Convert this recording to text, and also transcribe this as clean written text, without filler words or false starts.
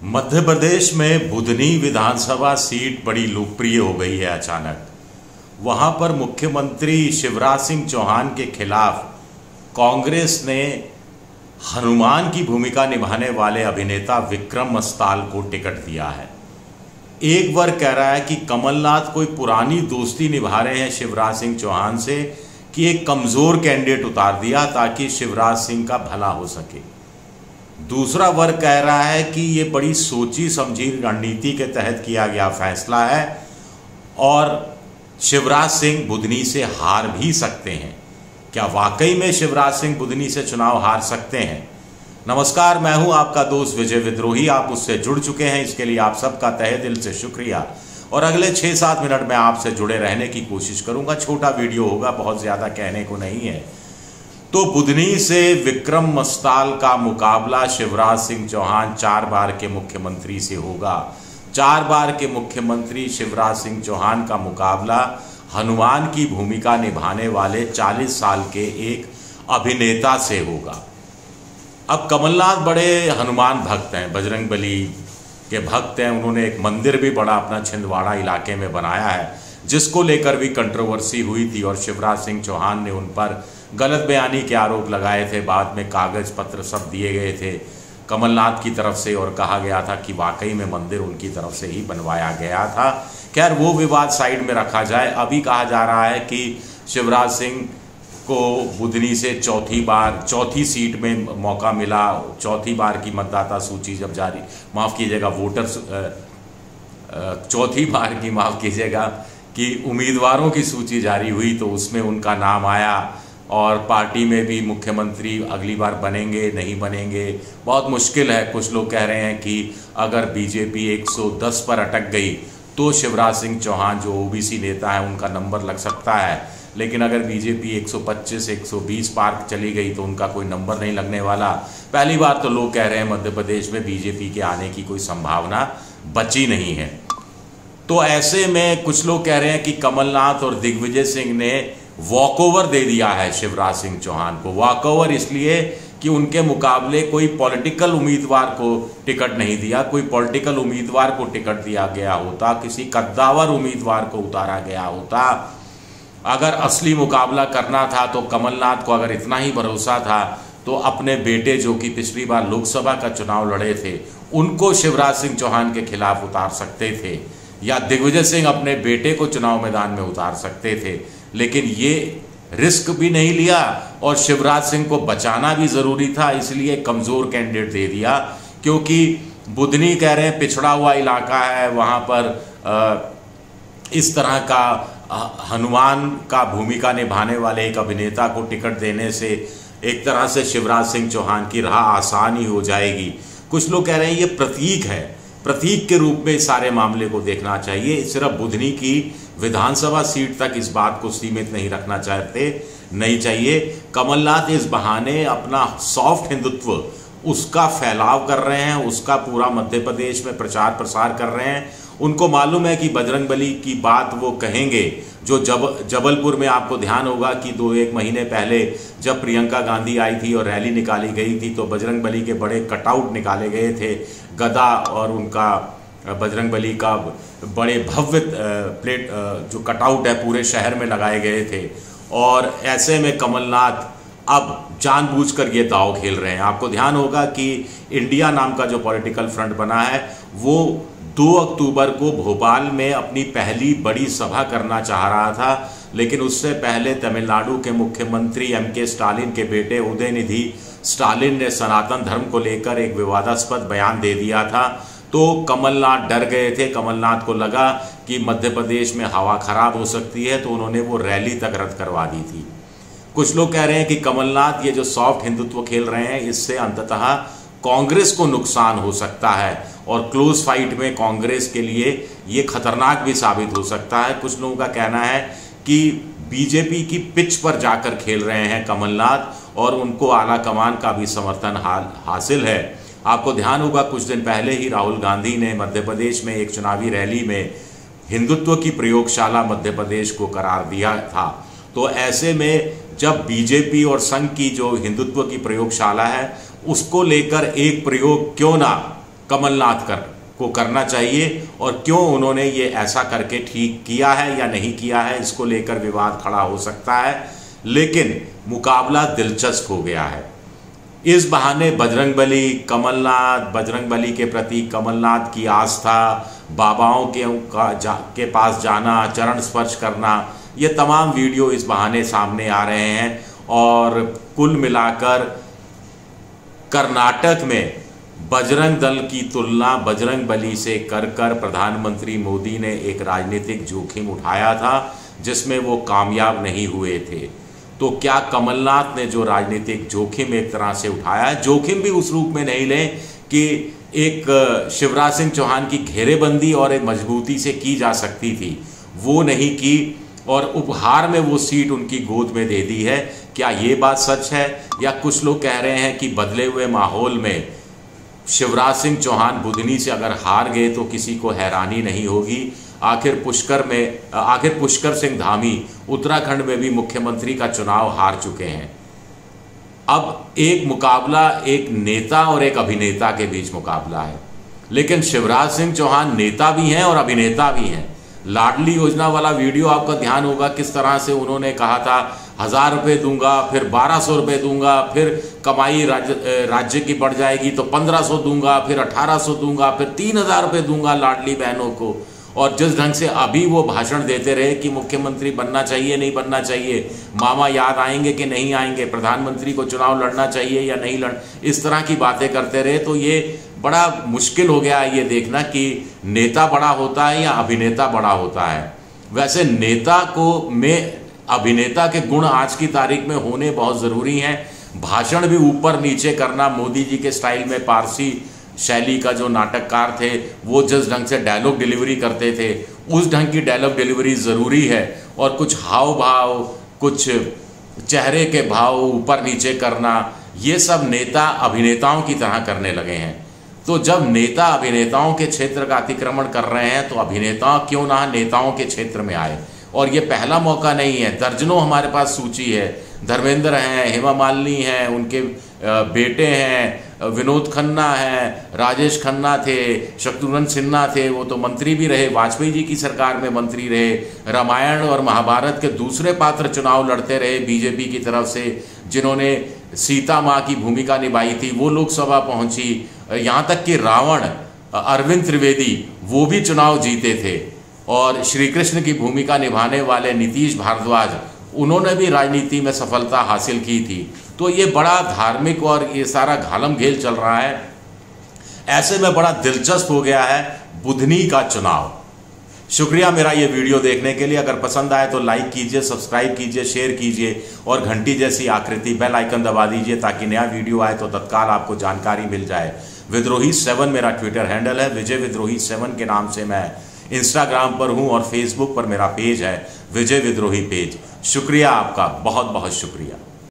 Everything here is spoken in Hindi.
मध्य प्रदेश में बुधनी विधानसभा सीट बड़ी लोकप्रिय हो गई है। अचानक वहां पर मुख्यमंत्री शिवराज सिंह चौहान के खिलाफ कांग्रेस ने हनुमान की भूमिका निभाने वाले अभिनेता विक्रम मस्ताल को टिकट दिया है। एक वर्ग कह रहा है कि कमलनाथ कोई पुरानी दोस्ती निभा रहे हैं शिवराज सिंह चौहान से कि एक कमज़ोर कैंडिडेट उतार दिया ताकि शिवराज सिंह का भला हो सके। दूसरा वर्ग कह रहा है कि ये बड़ी सोची समझी रणनीति के तहत किया गया फैसला है और शिवराज सिंह बुधनी से हार भी सकते हैं। क्या वाकई में शिवराज सिंह बुधनी से चुनाव हार सकते हैं? नमस्कार, मैं हूं आपका दोस्त विजय विद्रोही। आप उससे जुड़ चुके हैं, इसके लिए आप सबका तहे दिल से शुक्रिया। और अगले 6-7 मिनट में आपसे जुड़े रहने की कोशिश करूंगा। छोटा वीडियो होगा, बहुत ज़्यादा कहने को नहीं है। तो बुधनी से विक्रम मस्ताल का मुकाबला शिवराज सिंह चौहान 4 बार के मुख्यमंत्री से होगा। 4 बार के मुख्यमंत्री शिवराज सिंह चौहान का मुकाबला हनुमान की भूमिका निभाने वाले 40 साल के एक अभिनेता से होगा। अब कमलनाथ बड़े हनुमान भक्त हैं, बजरंगबली के भक्त हैं। उन्होंने एक मंदिर भी बड़ा अपना छिंदवाड़ा इलाके में बनाया है, जिसको लेकर भी कंट्रोवर्सी हुई थी और शिवराज सिंह चौहान ने उन पर गलत बयानी के आरोप लगाए थे। बाद में कागज पत्र सब दिए गए थे कमलनाथ की तरफ से और कहा गया था कि वाकई में मंदिर उनकी तरफ से ही बनवाया गया था। खैर, वो विवाद साइड में रखा जाए। अभी कहा जा रहा है कि शिवराज सिंह को बुधनी से चौथी सीट में मौका मिला। चौथी बार की मतदाता सूची जब जारी, माफ़ कीजिएगा, चौथी बार की, माफ़ कीजिएगा, कि उम्मीदवारों की सूची जारी हुई तो उसमें उनका नाम आया। और पार्टी में भी मुख्यमंत्री अगली बार बनेंगे नहीं बनेंगे बहुत मुश्किल है। कुछ लोग कह रहे हैं कि अगर बीजेपी 110 पर अटक गई तो शिवराज सिंह चौहान जो ओबीसी नेता है उनका नंबर लग सकता है, लेकिन अगर बीजेपी 125-120 पार चली गई तो उनका कोई नंबर नहीं लगने वाला। पहली बार तो लोग कह रहे हैं मध्य प्रदेश में बीजेपी के आने की कोई संभावना बची नहीं है। तो ऐसे में कुछ लोग कह रहे हैं कि कमलनाथ और दिग्विजय सिंह ने वॉकओवर दे दिया है शिवराज सिंह चौहान को। वॉकओवर इसलिए कि उनके मुकाबले कोई पॉलिटिकल उम्मीदवार को टिकट नहीं दिया। कोई पॉलिटिकल उम्मीदवार को टिकट दिया गया होता, किसी कद्दावर उम्मीदवार को उतारा गया होता। अगर असली मुकाबला करना था तो कमलनाथ को अगर इतना ही भरोसा था तो अपने बेटे जो कि पिछली बार लोकसभा का चुनाव लड़े थे उनको शिवराज सिंह चौहान के खिलाफ उतार सकते थे, या दिग्विजय सिंह अपने बेटे को चुनाव मैदान में उतार सकते थे। लेकिन ये रिस्क भी नहीं लिया और शिवराज सिंह को बचाना भी ज़रूरी था, इसलिए कमज़ोर कैंडिडेट दे दिया। क्योंकि बुधनी कह रहे हैं पिछड़ा हुआ इलाका है, वहाँ पर इस तरह का हनुमान का भूमिका निभाने वाले एक अभिनेता को टिकट देने से एक तरह से शिवराज सिंह चौहान की राह आसान ही हो जाएगी। कुछ लोग कह रहे हैं ये प्रतीक है, प्रतीक के रूप में इस सारे मामले को देखना चाहिए। सिर्फ बुधनी की विधानसभा सीट तक इस बात को सीमित नहीं रखना नहीं चाहिए। कमलनाथ इस बहाने अपना सॉफ्ट हिंदुत्व उसका फैलाव कर रहे हैं, उसका पूरा मध्य प्रदेश में प्रचार प्रसार कर रहे हैं। उनको मालूम है कि बजरंगबली की बात वो कहेंगे। जो जबलपुर में आपको ध्यान होगा कि 2-1 महीने पहले जब प्रियंका गांधी आई थी और रैली निकाली गई थी तो बजरंगबली के बड़े कटआउट निकाले गए थे। गदा और उनका बजरंगबली का बड़े भव्य प्लेट जो कटआउट है पूरे शहर में लगाए गए थे। और ऐसे में कमलनाथ अब जानबूझकर ये दांव खेल रहे हैं। आपको ध्यान होगा कि इंडिया नाम का जो पॉलिटिकल फ्रंट बना है वो 2 अक्टूबर को भोपाल में अपनी पहली बड़ी सभा करना चाह रहा था, लेकिन उससे पहले तमिलनाडु के मुख्यमंत्री MK स्टालिन के बेटे उदयनिधि स्टालिन ने सनातन धर्म को लेकर एक विवादास्पद बयान दे दिया था। तो कमलनाथ डर गए थे। कमलनाथ को लगा कि मध्य प्रदेश में हवा खराब हो सकती है, तो उन्होंने वो रैली तक रद्द करवा दी थी। कुछ लोग कह रहे हैं कि कमलनाथ ये जो सॉफ्ट हिंदुत्व खेल रहे हैं इससे अंततः कांग्रेस को नुकसान हो सकता है और क्लोज फाइट में कांग्रेस के लिए ये खतरनाक भी साबित हो सकता है। कुछ लोगों का कहना है कि बीजेपी की पिच पर जाकर खेल रहे हैं कमलनाथ और उनको आला कमान का भी समर्थन हासिल है। आपको ध्यान होगा कुछ दिन पहले ही राहुल गांधी ने मध्य प्रदेश में एक चुनावी रैली में हिंदुत्व की प्रयोगशाला मध्य प्रदेश को करार दिया था। तो ऐसे में जब बीजेपी और संघ की जो हिंदुत्व की प्रयोगशाला है उसको लेकर एक प्रयोग क्यों ना कमलनाथ को करना चाहिए और क्यों उन्होंने ये ऐसा करके ठीक किया है या नहीं किया है, इसको लेकर विवाद खड़ा हो सकता है। लेकिन मुकाबला दिलचस्प हो गया है। इस बहाने बजरंगबली, कमलनाथ, बजरंगबली के प्रति कमलनाथ की आस्था, बाबाओं के पास जाना, चरण स्पर्श करना, ये तमाम वीडियो इस बहाने सामने आ रहे हैं। और कुल मिलाकर कर्नाटक में बजरंग दल की तुलना बजरंगबली से कर प्रधानमंत्री मोदी ने एक राजनीतिक जोखिम उठाया था जिसमें वो कामयाब नहीं हुए थे। तो क्या कमलनाथ ने जो राजनीतिक जोखिम एक तरह से उठाया है, जोखिम भी उस रूप में नहीं लें कि एक शिवराज सिंह चौहान की घेरेबंदी और एक मजबूती से की जा सकती थी, वो नहीं की और उपहार में वो सीट उनकी गोद में दे दी है। क्या ये बात सच है? या कुछ लोग कह रहे हैं कि बदले हुए माहौल में शिवराज सिंह चौहान बुधनी से अगर हार गए तो किसी को हैरानी नहीं होगी। आखिर पुष्कर सिंह धामी उत्तराखंड में भी मुख्यमंत्री का चुनाव हार चुके हैं। अब एक मुकाबला एक नेता और एक अभिनेता के बीच मुकाबला है, लेकिन शिवराज सिंह चौहान नेता भी हैं और अभिनेता भी हैं। लाडली योजना वाला वीडियो आपका ध्यान होगा, किस तरह से उन्होंने कहा था 1000 रुपये दूंगा, फिर 1200 रुपये दूंगा, फिर कमाई राज्य की बढ़ जाएगी तो 1500 दूंगा, फिर 1800 दूंगा, फिर 3000 रुपये दूंगा लाडली बहनों को। और जिस ढंग से अभी वो भाषण देते रहे कि मुख्यमंत्री बनना चाहिए नहीं बनना चाहिए, मामा याद आएंगे कि नहीं आएंगे, प्रधानमंत्री को चुनाव लड़ना चाहिए या नहीं इस तरह की बातें करते रहे, तो ये बड़ा मुश्किल हो गया है ये देखना कि नेता बड़ा होता है या अभिनेता बड़ा होता है। वैसे नेता में अभिनेता के गुण आज की तारीख में होने बहुत ज़रूरी हैं। भाषण भी ऊपर नीचे करना, मोदी जी के स्टाइल में पारसी शैली का जो नाटककार थे वो जिस ढंग से डायलॉग डिलीवरी करते थे उस ढंग की डायलॉग डिलीवरी ज़रूरी है। और कुछ हाव भाव, कुछ चेहरे के भाव ऊपर नीचे करना, ये सब नेता अभिनेताओं की तरह करने लगे हैं। तो जब नेता अभिनेताओं के क्षेत्र का अतिक्रमण कर रहे हैं तो अभिनेता क्यों ना नेताओं के क्षेत्र में आए। और ये पहला मौका नहीं है, दर्जनों हमारे पास सूची है। धर्मेंद्र हैं, हेमा मालिनी हैं, उनके बेटे हैं, विनोद खन्ना हैं, राजेश खन्ना थे, शत्रुघ्न सिन्हा थे, वो तो मंत्री भी रहे, वाजपेयी जी की सरकार में मंत्री रहे, रामायण और महाभारत के दूसरे पात्र चुनाव लड़ते रहे बीजेपी की तरफ से, जिन्होंने सीता माँ की भूमिका निभाई थी, वो लोकसभा पहुंची। यहाँ तक कि रावण अरविंद त्रिवेदी वो भी चुनाव जीते थे। और श्री कृष्ण की भूमिका निभाने वाले नीतीश भारद्वाज, उन्होंने भी राजनीति में सफलता हासिल की थी। तो ये बड़ा धार्मिक और ये सारा घालम घेल चल रहा है। ऐसे में बड़ा दिलचस्प हो गया है बुधनी का चुनाव। शुक्रिया मेरा ये वीडियो देखने के लिए। अगर पसंद आए तो लाइक कीजिए, सब्सक्राइब कीजिए, शेयर कीजिए और घंटी जैसी आकृति बेल आइकन दबा दीजिए ताकि नया वीडियो आए तो तत्काल आपको जानकारी मिल जाए। विद्रोही 7 मेरा ट्विटर हैंडल है, विजय विद्रोही 7 के नाम से मैं इंस्टाग्राम पर हूं और फेसबुक पर मेरा पेज है विजय विद्रोही पेज। शुक्रिया आपका, बहुत बहुत शुक्रिया।